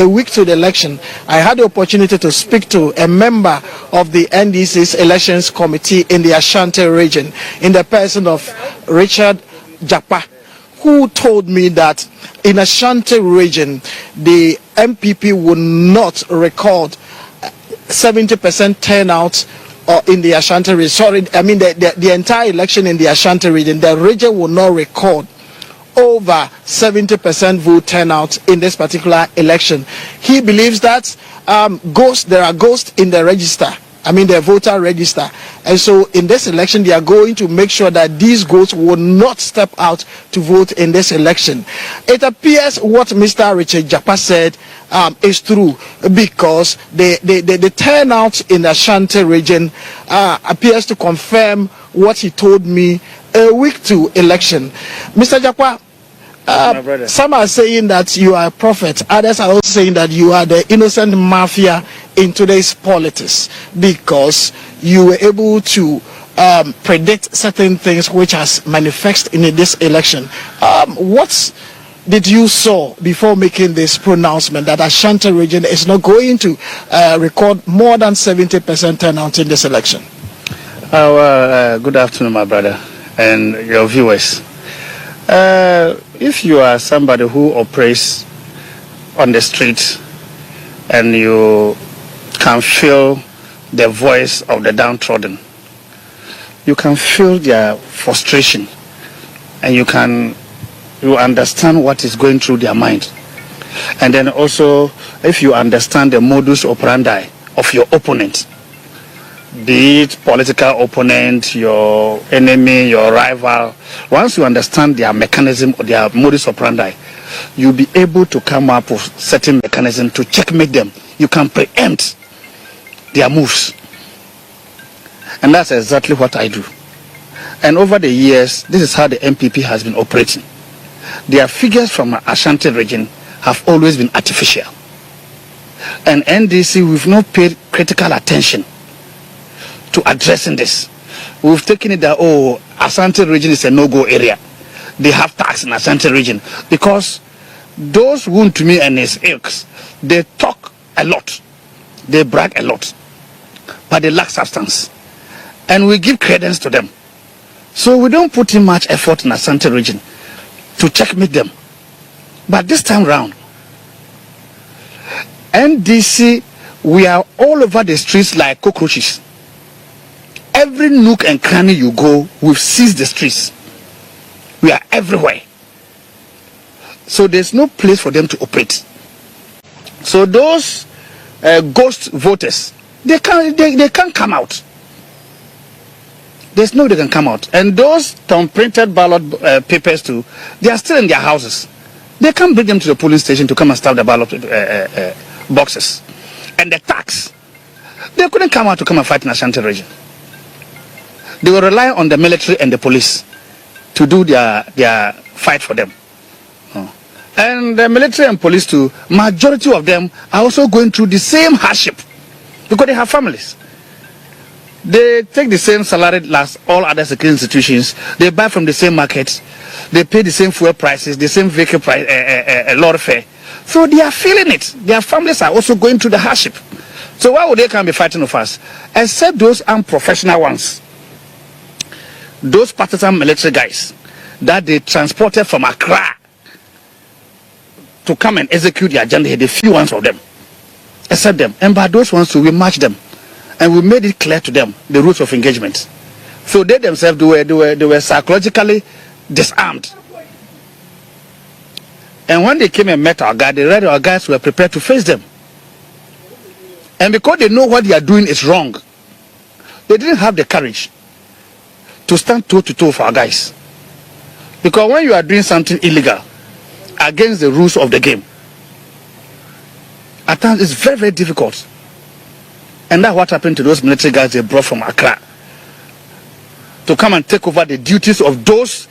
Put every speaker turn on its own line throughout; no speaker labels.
a week to the election, I had the opportunity to speak to a member of the NDC's elections committee in the Ashanti region, in the person of Richard Jakpa, who told me that in Ashanti region, the MPP would not record 70% turnout in the Ashanti region. Sorry, I mean the entire election in the Ashanti region, the region will not record over 70% vote turnout in this particular election. He believes that there are ghosts in the register. I mean the voter register, and so in this election they are going to make sure that these ghosts will not step out to vote in this election. It appears what Mr. Richard Jakpa said is true, because the turnout in the Ashanti region appears to confirm what he told me a week to election. Mr. Jakpa, some are saying that you are a prophet, others are also saying that you are the innocent mafia in today's politics, because you were able to predict certain things which has manifested in this election. What did you saw before making this pronouncement that Ashanti region is not going to record more than 70% turnout in this election?
Good afternoon, my brother, and your viewers. If you are somebody who operates on the street and you can feel the voice of the downtrodden, you can feel their frustration, and you understand what is going through their mind. And then also, if you understand the modus operandi of your opponent, be it political opponent, your enemy, your rival, once you understand their mechanism or their modus operandi, you'll be able to come up with certain mechanism to checkmate them. You can preempt their moves. And that's exactly what I do. And over the years, this is how the MPP has been operating. Their figures from Ashanti region have always been artificial. And NDC, we've not paid critical attention to addressing this. We've taken it that, Ashanti region is a no-go area. They have tax in Ashanti region, because those Wontumi and his ilks, they talk a lot, they brag a lot, but they lack substance, and we give credence to them. So we don't put in much effort in Ashanti region to checkmate them. But this time round, NDC, we are all over the streets like cockroaches. Every nook and cranny you go, we've seized the streets. We are everywhere. So there's no place for them to operate. So those ghost voters, they can't come out. There's no way they can come out. And those printed ballot papers too, they are still in their houses. They can't bring them to the polling station to come and stop the ballot boxes. And the tax, they couldn't come out to come and fight in Ashanti region. They will rely on the military and the police to do their fight for them. And the military and police too, majority of them are also going through the same hardship, because they have families. They take the same salary as all other security institutions. They buy from the same markets. They pay the same fuel prices, the same vehicle price, lorry fare. So they are feeling it. Their families are also going through the hardship. So why would they come be fighting with us? Except those unprofessional ones. Those partisan military guys that they transported from Accra to come and execute the agenda here, the few ones of them, except them. And by those ones, we match them, and we made it clear to them the rules of engagement. So they themselves, they were psychologically disarmed. And when they came and met our guys, the rest of our guys were prepared to face them. And because they know what they are doing is wrong, they didn't have the courage to stand toe to toe for our guys. Because when you are doing something illegal against the rules of the game, at times it's very, very difficult. And that's what happened to those military guys they brought from Accra to come and take over the duties of those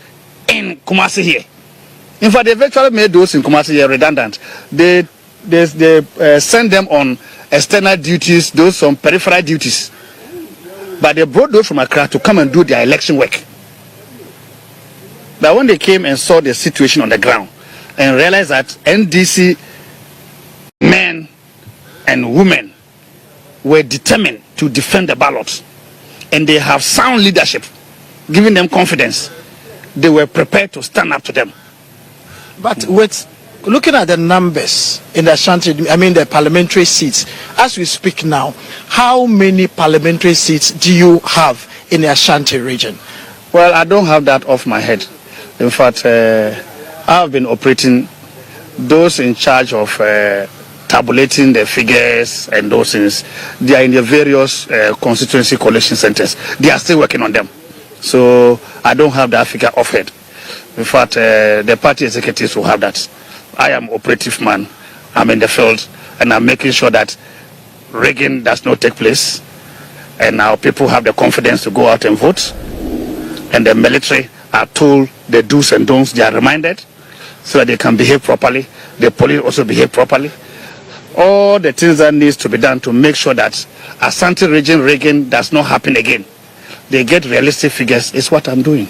in Kumasi here. In fact, they eventually made those in Kumasi here redundant. They send them on external duties, those on peripheral duties. But they brought those from Accra to come and do their election work. But when they came and saw the situation on the ground and realized that NDC men and women were determined to defend the ballot, and they have sound leadership, giving them confidence. They were prepared to stand up to them.
But with looking at the numbers in the Ashanti, the parliamentary seats, as we speak now, how many parliamentary seats do you have in the Ashanti region?
Well, I don't have that off my head. In fact, I've been operating those in charge of tabulating the figures and those things. They are in the various constituency collation centers. They are still working on them. So I don't have that figure off head. In fact, the party executives will have that. I am operative man. I'm in the field, and I'm making sure that rigging does not take place, and our people have the confidence to go out and vote. And the military are told the do's and don'ts. They are reminded so that they can behave properly. The police also behave properly. All the things that needs to be done to make sure that Ashanti region rigging does not happen again. They get realistic figures is what I'm doing.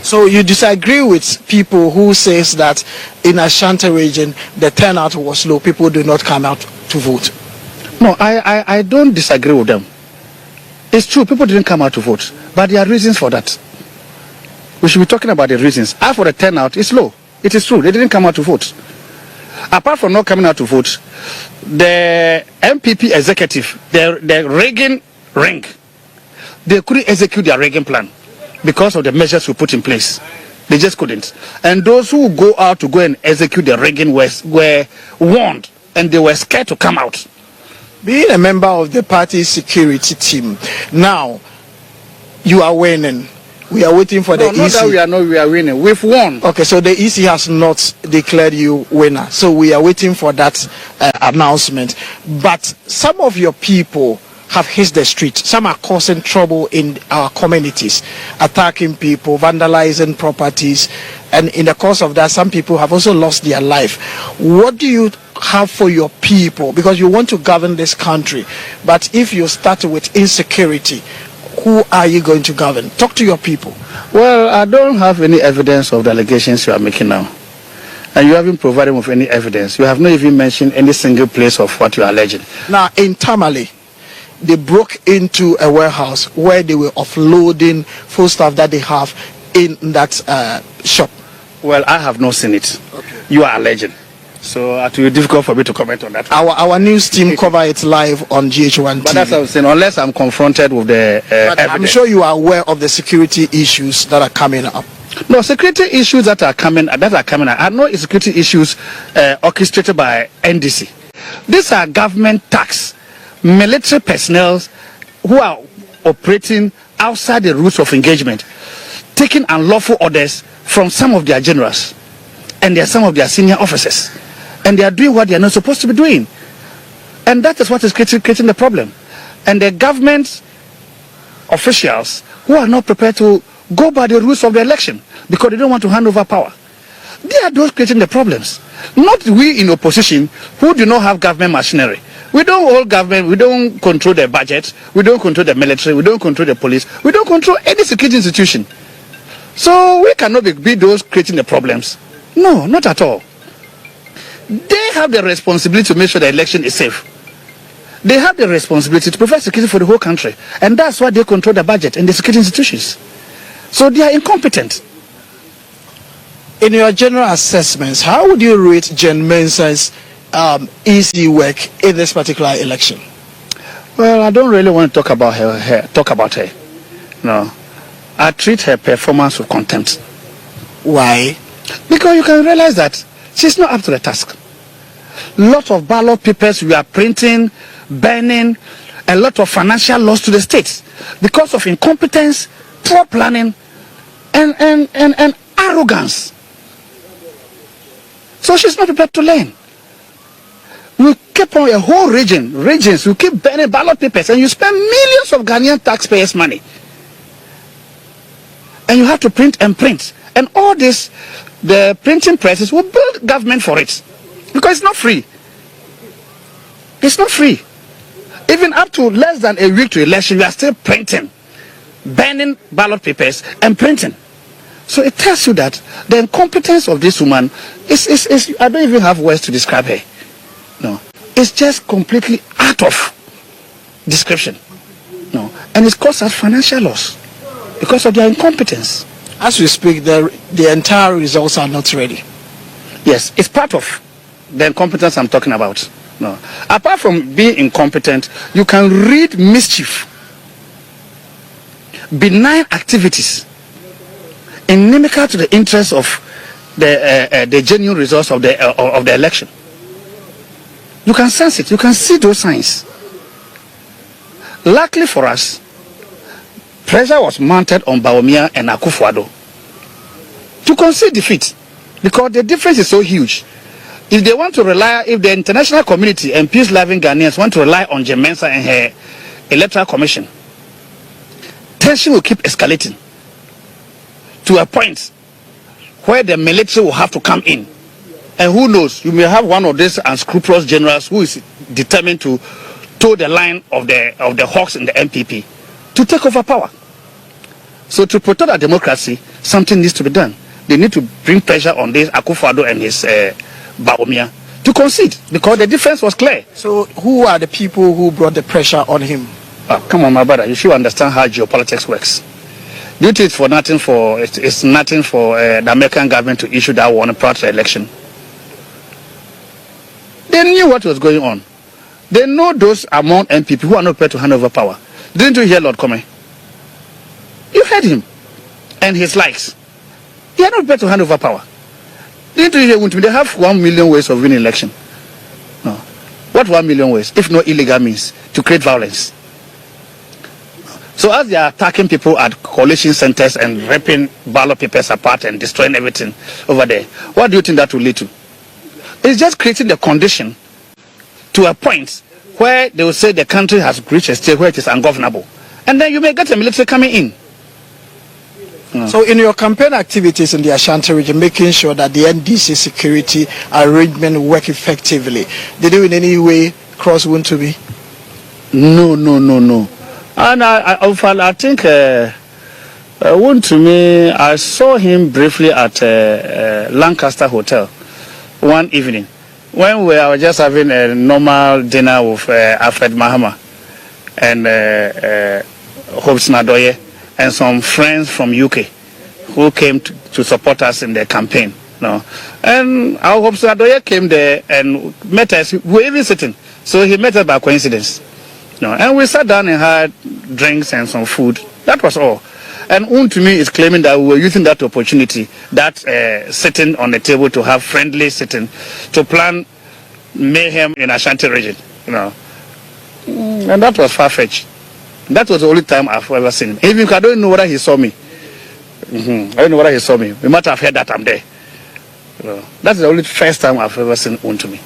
So you disagree with people who says that in Ashanti region the turnout was low, people do not come out to vote?
No, I don't disagree with them. It's true, people didn't come out to vote, but there are reasons for that. We should be talking about the reasons. As for the turnout, it's low. It is true, they didn't come out to vote. Apart from not coming out to vote, the MPP executive, the rigging ring, they couldn't execute their rigging plan because of the measures we put in place. They just couldn't. And those who go out to go and execute the rigging were warned, and they were scared to come out.
Being a member of the party's security team, now you are winning. We are waiting for the EC.
Not that we are winning. We've won.
Okay, so the EC has not declared you winner. So we are waiting for that announcement. But some of your people have hit the street. Some are causing trouble in our communities, attacking people, vandalizing properties, and in the course of that, some people have also lost their life. What do you have for your people? Because you want to govern this country, but if you start with insecurity, who are you going to govern? Talk to your people.
Well, I don't have any evidence of the allegations you are making now. And you haven't provided me with any evidence. You have not even mentioned any single place of what you are alleging.
Now, in Tamale, they broke into a warehouse where they were offloading foodstuff that they have in that shop.
Well, I have not seen it. Okay. You are alleging. So it will be difficult for me to comment on that.
Our news team cover it live on GH1 TV.
But that's what I'm saying, unless I'm confronted with the evidence.
I'm sure you are aware of the security issues that are coming up.
No, security issues that are coming up are not security issues orchestrated by NDC. These are government tax, military personnel who are operating outside the rules of engagement, taking unlawful orders from some of their generals and some of their senior officers. And they are doing what they are not supposed to be doing. And that is what is creating the problem. And the government officials who are not prepared to go by the rules of the election because they don't want to hand over power. They are those creating the problems. Not we in opposition who do not have government machinery. We don't hold government, we don't control the budget, we don't control the military, we don't control the police, we don't control any security institution. So we cannot be those creating the problems. No, not at all. They have the responsibility to make sure the election is safe. They have the responsibility to provide security for the whole country. And that's why they control the budget and the security institutions. So they are incompetent.
In your general assessments, how would you rate Jen Mensah's easy work in this particular election?
Well, I don't really want to talk about her. No. I treat her performance with contempt.
Why?
Because you can realize that she's not up to the task. Lot of ballot papers we are printing, burning, a lot of financial loss to the states because of incompetence, poor planning, and arrogance. So she's not prepared to learn. We keep on a whole regions, you keep burning ballot papers and you spend millions of Ghanaian taxpayers' money. And you have to print and print. And all this, the printing presses will build government for it. Because it's not free. It's not free. Even up to less than a week to election, we are still printing, burning ballot papers and printing. So it tells you that the incompetence of this woman is I don't even have words to describe her. No. is just completely out of description. No, and it caused us financial loss because of their incompetence.
As we speak, the entire results are not ready.
Yes, it's part of the incompetence I'm talking about. No, apart from being incompetent, you can read mischief, benign activities, inimical to the interests of the genuine results of the election. You can sense it. You can see those signs. Luckily for us, pressure was mounted on Bawumia and Akufo-Addo to concede defeat because the difference is so huge. If they want to rely, if the international community and peace-loving Ghanaians want to rely on Jemensa and her electoral commission, tension will keep escalating to a point where the military will have to come in. And who knows, you may have one of these unscrupulous generals who is determined to toe the line of the hawks in the MPP to take over power. So to protect our democracy, something needs to be done. They need to bring pressure on this Akufo-Addo and his Bawumia to concede because the difference was clear.
So who are the people who brought the pressure on him?
Come on, my brother, you should understand how geopolitics works. Do you think it's nothing for the American government to issue that warning prior to the election? They knew what was going on. They know those among MPP who are not prepared to hand over power. Didn't you hear Lord Kome? You heard him and his likes. They are not prepared to hand over power. Didn't you hear Wontumi? They have 1 million ways of winning election. No. What 1 million ways, if no illegal means, to create violence? So as they are attacking people at coalition centers and ripping ballot papers apart and destroying everything over there, what do you think that will lead to? It's just creating the condition to a point where they will say the country has reached a state where it is ungovernable. And then you may get the military coming in.
So in your campaign activities in the Ashanti region, making sure that the NDC security arrangement work effectively, did you in any way cross Wontumi?
No. And I think Wontumi, I saw him briefly at Lancaster Hotel one evening when we were just having a normal dinner with Alfred Mahama and Hobson Adoye and some friends from UK who came to support us in the campaign. No, and our Hobson Adoye came there and met us. We were even sitting, so he met us by coincidence. No, and we sat down and had drinks and some food. That was all. And Wontumi is claiming that we were using that opportunity, that sitting on the table to have friendly sitting, to plan mayhem in Ashanti region. You know, and that was far-fetched. That was the only time I've ever seen him. Even I don't know whether he saw me. I don't know whether he saw me. We might have heard that I'm there. You know, that's the only first time I've ever seen Wontumi.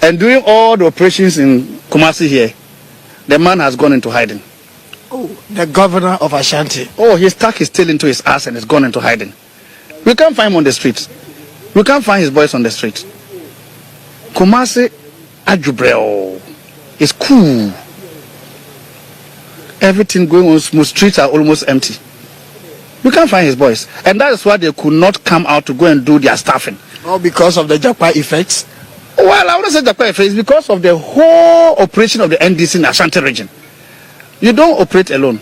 And doing all the operations in Kumasi here, the man has gone into hiding.
Oh, the governor of Ashanti.
Oh, he stuck his tail into his ass and has gone into hiding. We can't find him on the streets. We can't find his boys on the street. Kumasi Ajubreo is cool. Everything going on smooth. Streets are almost empty. We can't find his boys. And that is why they could not come out to go and do their staffing.
All because of the Jakpa effects?
Well, I wouldn't say Jakpa effects. It's because of the whole operation of the NDC in Ashanti region. You don't operate alone.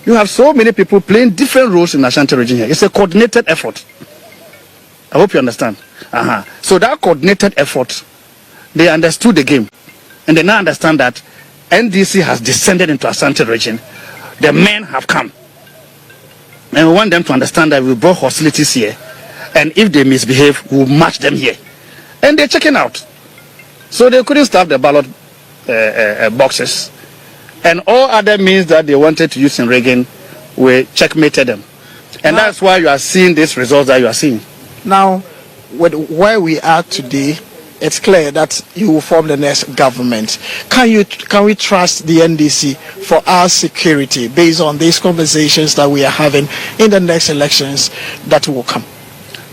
You have so many people playing different roles in Ashanti region here. It's a coordinated effort. I hope you understand. So that coordinated effort, they understood the game. And they now understand that NDC has descended into Ashanti region. The men have come. And we want them to understand that we brought hostilities here. And if they misbehave, we'll match them here. And they're checking out. So they couldn't staff the ballot boxes. And all other means that they wanted to use in Reagan, we checkmated them. And that's why you are seeing these results that you are seeing.
Now, with where we are today, it's clear that you will form the next government. Can we trust the NDC for our security based on these conversations that we are having in the next elections that will come?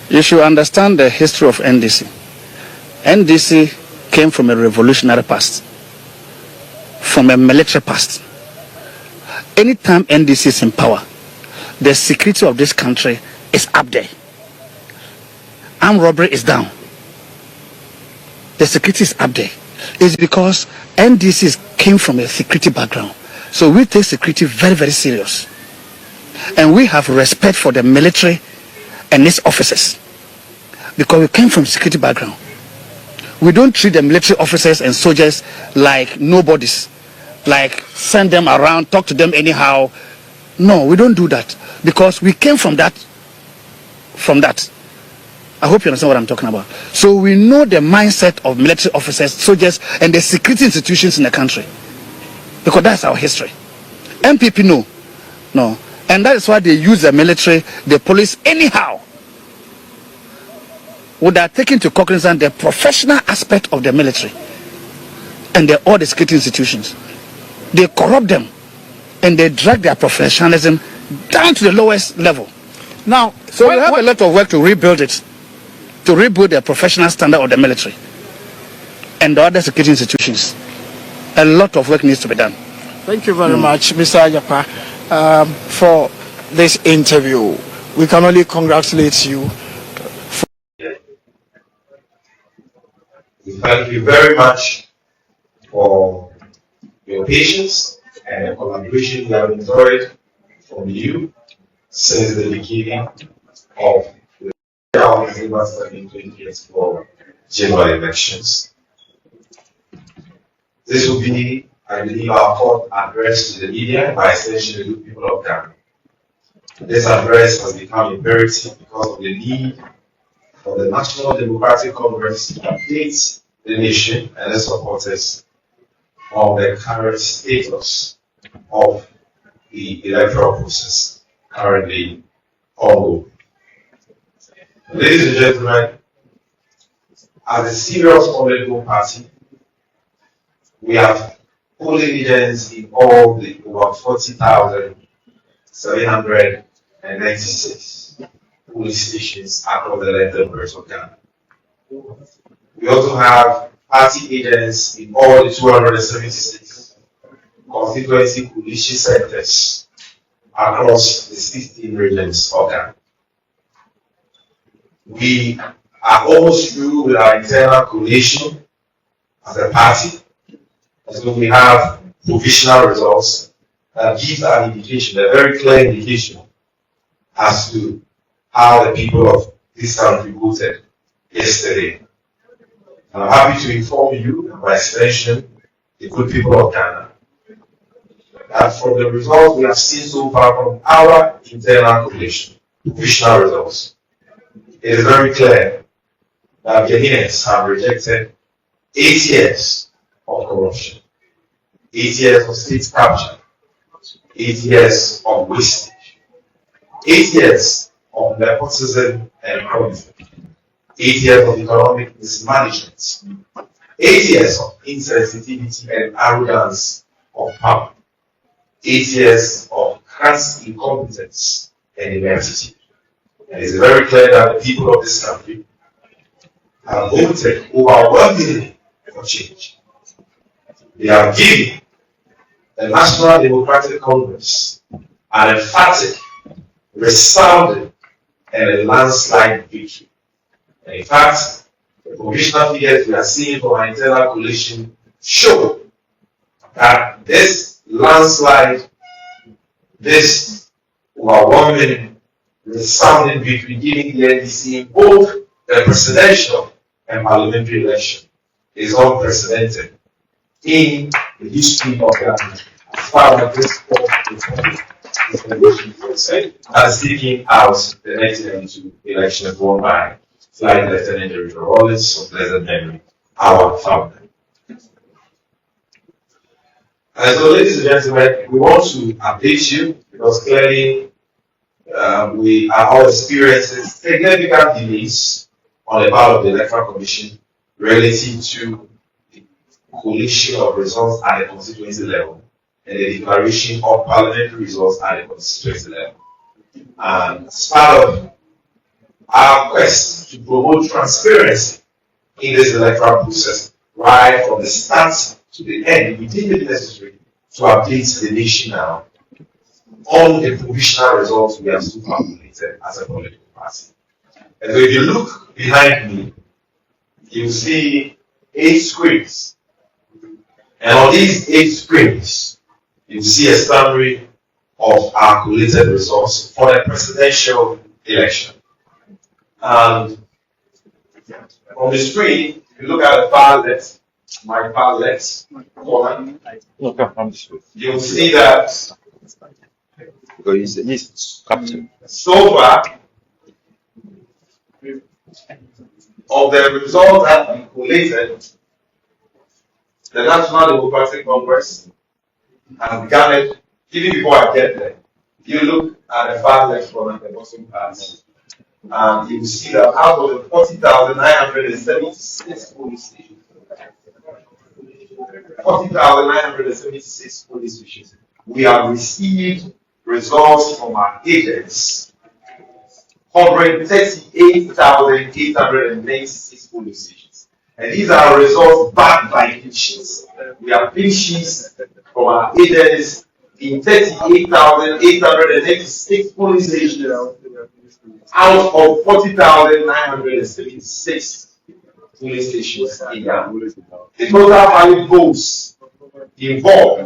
You should understand the history of NDC. NDC came from a revolutionary past, from a military past. Anytime NDC is in power, the security of this country is up there. Armed robbery is down. The security is up there. is because NDCs came from a security background. So we take security very, very serious. And we have respect for the military and its officers because we came from security background. We don't treat the military officers and soldiers like nobodies, like send them around, talk to them anyhow. No, we don't do that because we came from that. I hope you understand what I'm talking about. So we know the mindset of military officers, soldiers, and the security institutions in the country because that's our history. MPP no, and that is why they use the military, the police anyhow, without taking into cognizance the professional aspect of the military and all the security institutions. They corrupt them and they drag their professionalism down to the lowest level.
Now,
so we have a lot of work to rebuild it, to rebuild the professional standard of the military and the other security institutions. A lot of work needs to be done.
Thank you very much, Mr. Jakpa, for this interview. We can only congratulate you.
Thank you very much for your patience and the collaboration we have enjoyed from you since the beginning of the 2024 general elections. This will be, I believe, our fourth address to the media, by extension to the people of Ghana. This address has become imperative because of the need for the National Democratic Congress to update the nation and its supporters on the current status of the electoral process currently ongoing. Ladies and gentlemen, as a serious political party, we have polling agents in all the over 40,796 police stations across the length and breadth of Ghana. We also have party agents in all the 276 constituency coalition centers across the 16 regions of Ghana. We are almost through with our internal coalition as a party. So we have provisional results that give an indication, a very clear indication as to how the people of this country voted yesterday. And I'm happy to inform you, and by extension, the good people of Ghana, that from the results we have seen so far from our internal coalition, provisional results, it is very clear that Ghanaians have rejected 8 years of corruption, 8 years of state capture, 8 years of wastage, 8 years of nepotism and corruption, 8 years of economic mismanagement, 8 years of insensitivity and arrogance of power, 8 years of crass incompetence and ineptitude. And it's very clear that the people of this country have voted overwhelmingly for change. They have given the National Democratic Congress an emphatic, resounding, and a landslide victory. And in fact, the provisional figures we are seeing from our internal coalition show that this landslide, this overwhelming, resounding victory giving the NDC in both the presidential and parliamentary election is unprecedented in the history of Ghana as far as this election concerned, as taking out the 1992 election won by Flight Lieutenant General Rollins of blessed memory, our founder. And so, ladies and gentlemen, we want to update you because clearly we are all experiencing significant delays on the part of the Electoral Commission relative to the collation of results at the constituency level and the declaration of parliamentary results at the constituency level. And as part of our quest to promote transparency in this electoral process, right from the start to the end, we deem it necessary to update the nation now on the provisional results we have so far completed as a political party. And so if you look behind me, you see 8 screens And on these 8 screens, you see a summary of our collated results for the presidential election. And on the screen, if you look at the far left, my far left corner, you'll see that so far, of the results that we collated, the National Democratic Congress has garnered, even before I get there, you look at the far left corner, the bottom part, and you see that out of the 40,976 police stations, 40,976 police stations, we have received results from our agents covering 38,896 police stations. And these are results backed by pin sheets. We have pin sheets from our agents in 38,886 police stations out of 40,976 police stations in Ghana. The total value goals involved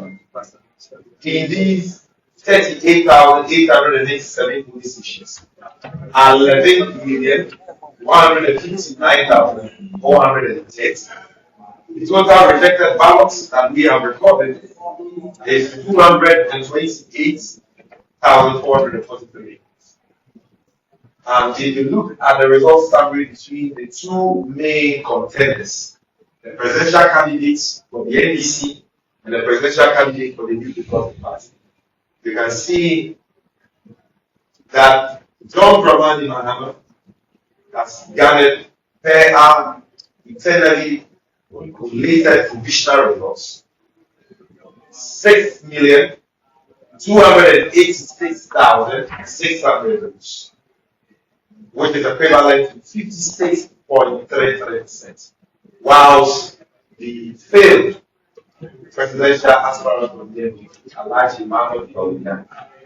in these 38,887 police stations are 11,159,410. The total rejected ballots that we have recorded is 228,443. And if you look at the results summary between the 2 main contenders, the presidential candidates for the NDC and the presidential candidate for the New Democratic Party, you can see that John Dramani Mahama has garnered per our internally collated provisional results 6,286,600 votes, which is equivalent to 56.33%, whilst the failed presidential aspirant from the NDC, Alhaji Mahmoud Bawumia,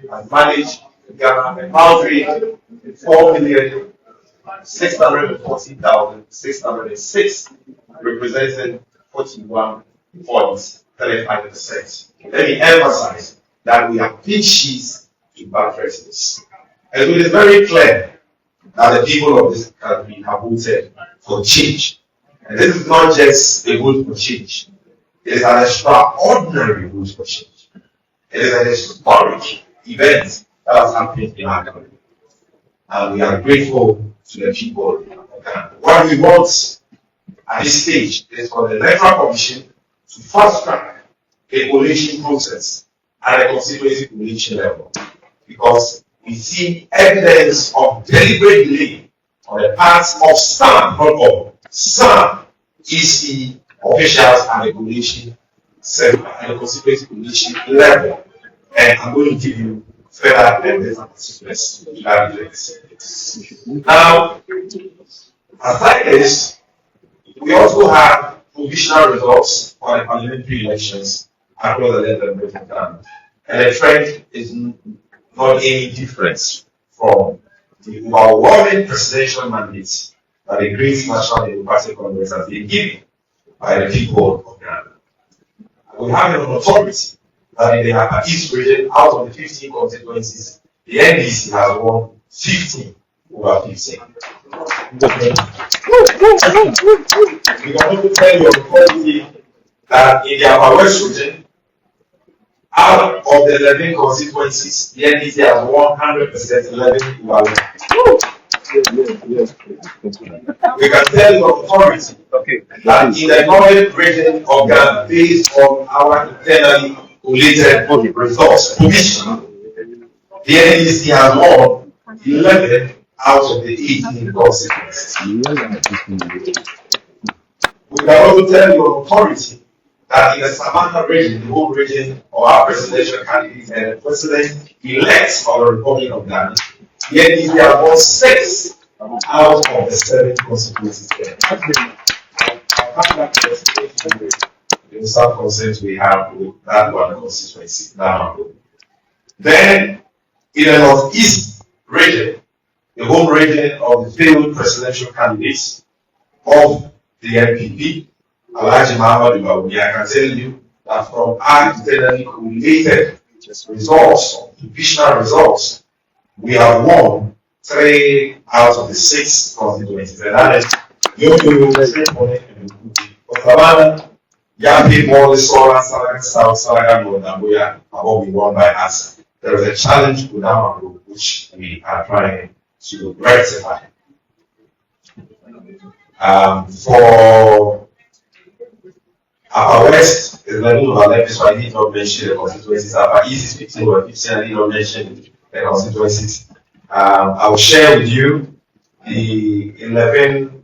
has managed to garner a paltry 4,640,606, representing 41.35%. Let me emphasize that we have pin sheets to buttress this. And it is very clear that the people of this country have voted for change. And this is not just a vote for change. It is an extraordinary vote for change. It is an historic event that has happened in our country. And we are grateful to the people of Ghana. What we want at this stage is for the Electoral Commission to fast track the collation process at the constituency collation level, because we see evidence of deliberate delay on the part of some, not all, some EC officials at the collation center and the constituency collation level. And I'm going to give you further evidence and constituency evidence. Now, aside this, we also have provisional results on the parliamentary elections across the length of Ghana. And the trend is not any different from the overwhelming presidential mandates that the great National Democratic Congress has been given by the people of Ghana. We have an authority that in the Upper East region, out of the 15 constituencies, the NDC has won 15 over 15. We can also tell your authority that in the Upper West region, out of the 11 constituencies, the NDC has won 100% 11 over 11. We can tell your authority that in the northern region of Ghana, based on our internally collated results, provisional, the NDC has won 11 out of the 18 constituencies. We can also tell your authority that in the Savannah region, the whole region of our presidential candidates and the president-elect of the Republic of Ghana, the NDC has won 6 out of the 7 constituencies there. In some concerns we have with that one constituency now. Then in the northeast region, the home region of the failed presidential candidates of the NPP, Alhaji Mahmoud Bawumia, I can tell you that from our internally collated results, provisional results, we have won 3 out of the 6 constituencies. And that is Savannah, Yapi, Morley, Sola, Salaga South, Salaga North, and we are what we won by us. There is a challenge with our group which we are trying to rectify. For our West, is level of 11, so I need not mention the constituencies. Our East is 15 or 15, I need not mention the constituencies. I will share with you the 11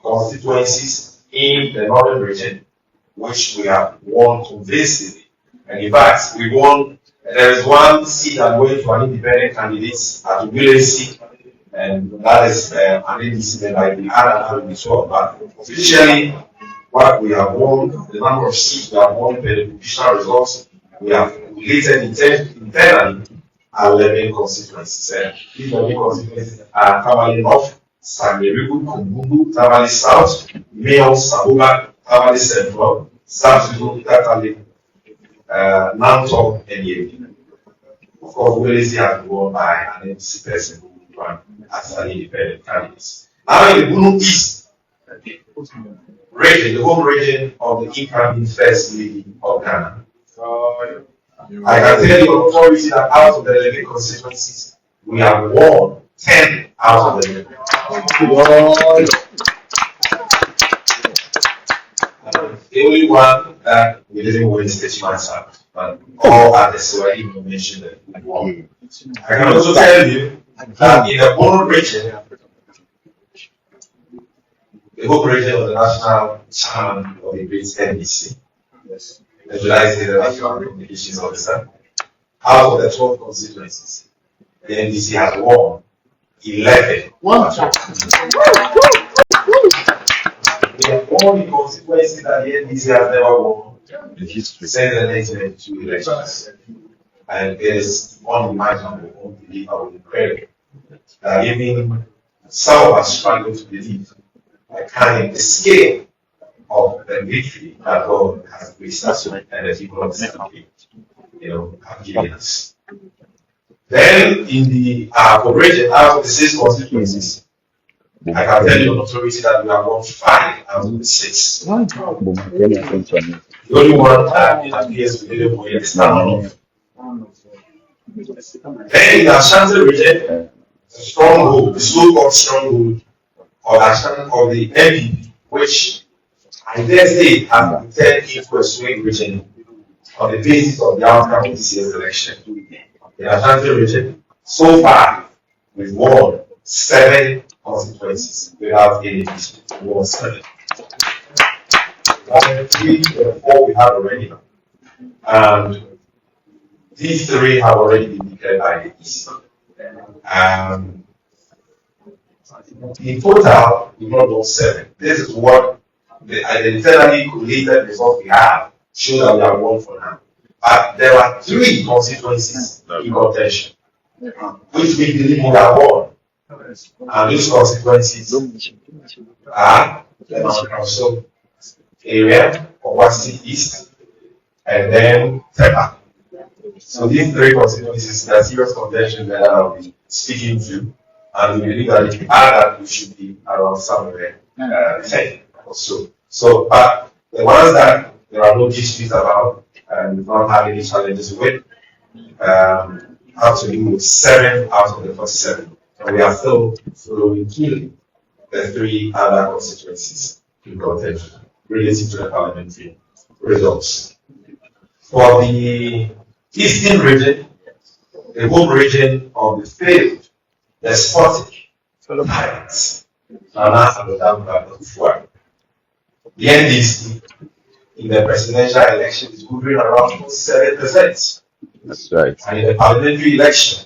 constituencies in the northern region, which we have won convincingly. And in fact, we won. There is one seat that went to an independent candidate at William seat, and that is an NDC member. I will add that to sure. But officially, what we have won, the number of seats we have won, the provisional results, we have related internally 11 constituencies. These 11 constituencies are Tamale North, Sangeriku, Kumbungu, Tamale South, Mayo, Sabuga, Tamale Central, South Sudan, Tatale, Nanton, and Yemen. Of course, Wellesley has been won by an NDC person who ran as an independent candidate. Now in the Bunu East region, the home region of the incoming First Lady of Ghana, I can tell you on authority that out of the 11 constituencies, we have won 10 out of the 11. The only one that we didn't win is the Chimansa, but all others already mentioned that we won. I can also tell you that in the Bono region, the whole region of the national chairman of the great NDC, the national communications officer, out of the 12 constituencies, the NDC has won 11. We have won the constituencies that the NDC has never won since the 1992 elections. And it is unimaginable, unbelievable, incredible that even some of us struggle to believe the scale of the victory that God has graced us with and the people of the country, have given us. Then in the region, out of the 6 constituencies, I can tell you on authority that we have won 5 out of the 6. The only one that appears to be the way is now. Then in the Ashanti region, the stronghold, the so-called stronghold of the MPP, which I dare say has been turned into a swing region on the basis of the outcome of this year's election. In Ashanti region, so far, we've won 7 constituencies without any dispute. We won 7. 3 or 4 we have already. And these 3 have already been declared by the EC. In total, we've not done 7. This is what the internally collated results we have show that we have won for now. But there are 3 constituencies in contention, which we believe we have won. And those constituencies are the North Council area, Kumasi East, and then Tepa. So these 3 constituencies are serious contention that I'll be speaking to, and we believe that if you add that, we should be around somewhere 10 or so. So, but the ones that there are no disputes about, and we don't have any challenges with, have to do with 7 out of the 47. And we are still following keenly the 3 other constituencies in contention related to the parliamentary results. For the eastern region, the home region of the failed, despotic tyrants, the NDC in the presidential election is hovering around 7%.
That's right.
And in the parliamentary election,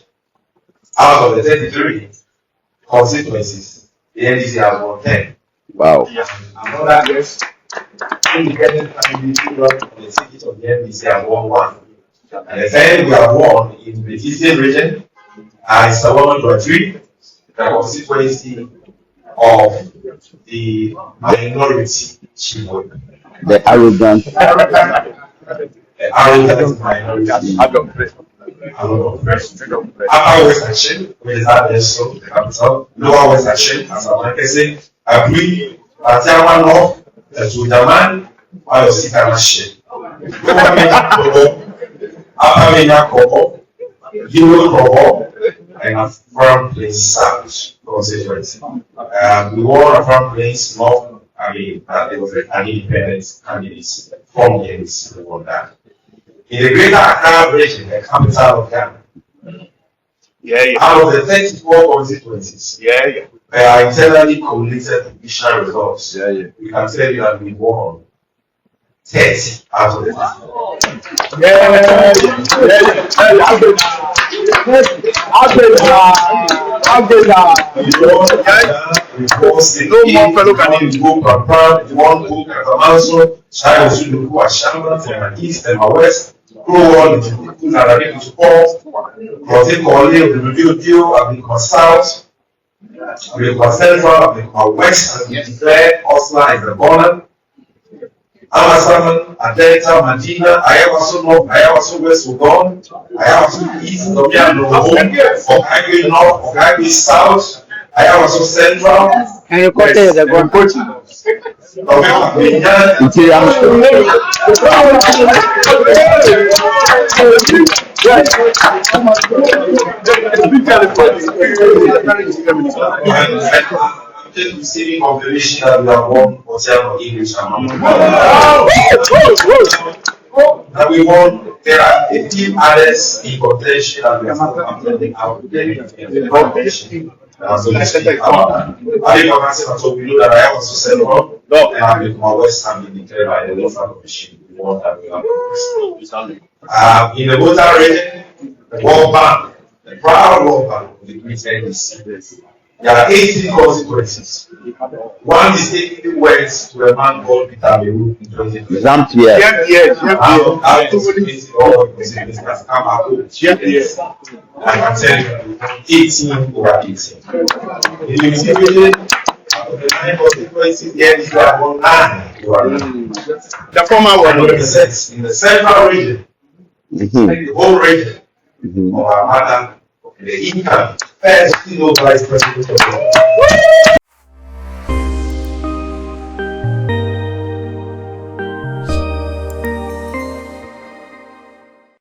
out of the 33 constituencies, the NDC has won 10.
Wow.
Another guess, independent candidate on the ticket of the NDC has won 1. And the 10 we have won in the eastern region is the 103, the constituency of the minority Chibok.
The arrogant.
Arrogant minority. Upper West Action, which is at the capital, Lower West Action, as I say, agree, Atiama North, Sudaman, or Sikanashi. Upper Mena Kobo, Gilo Kobo, and a firm place South constituency. We won a firm place North, there was an independent candidates from the NDC who won that. In the greater Accra region, the capital of Ghana, out of the 34 constituencies, they are internally collated provisional results. We can tell you that we won 30 out of the 34. Grow on the people that are able to support, protect or live the review deal, and become south, and become central, and become west, and be declared Oslo as the border. Amasaman, Adenta, Medina, I have also north, I have also west Sudan, I have also east, Domiano, Okagwe north, Okagwe south, I have also central.
And you got it, the coaching.
Just receiving confirmation that we have won hotel English that we won. There are 15 others in contention and we are attending out the competition. So we know that I have also said wrong, and I will my West Ham been declared by the local commission. We want that we have in the voter region, the World Bank, the proud World Bank of the Great NDC. There are 18 consequences. One is taking the words to a man called Peter Leroux in 2020. I can tell you 18 over 18. In the 9 consequences, there is 9 over 9. The former one represents in the central region, the whole region of our mother, the income. First, vice president of the